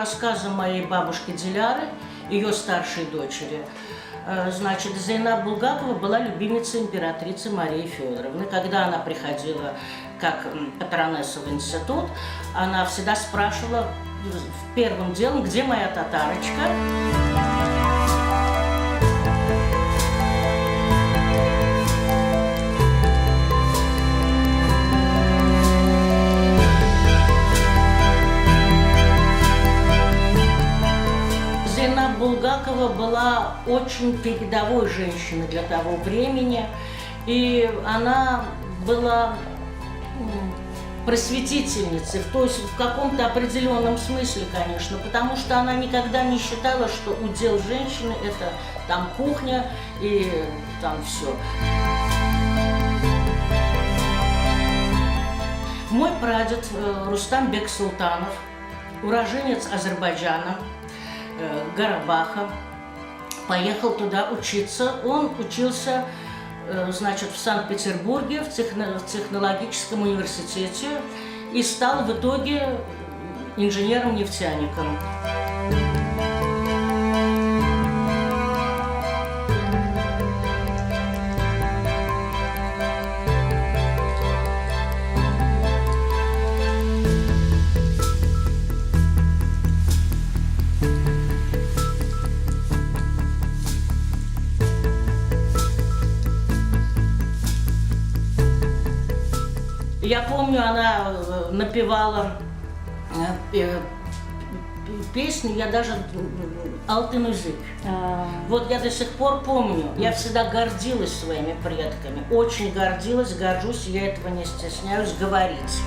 рассказам моей бабушки Диляры, ее старшей дочери, значит, Зейнаб Булгакова была любимицей императрицы Марии Федоровны. Когда она приходила как патронесса в институт, она всегда спрашивала первым делом, где моя татарочка. Зейнаб Булгакова была очень передовой женщиной для того времени, и она была просветительницей, то есть в каком-то определенном смысле, конечно, потому что она никогда не считала, что удел женщины – это там кухня и там все. Мой прадед Рустам Бек Султанов, уроженец Азербайджана, Карабаха, поехал туда учиться. Он учился, значит, в Санкт-Петербурге, в технологическом университете и стал в итоге инженером-нефтяником. Я помню, она напевала песню, я даже «Алтын язык». Вот я до сих пор помню, я всегда гордилась своими предками, очень гордилась, горжусь, я этого не стесняюсь говорить.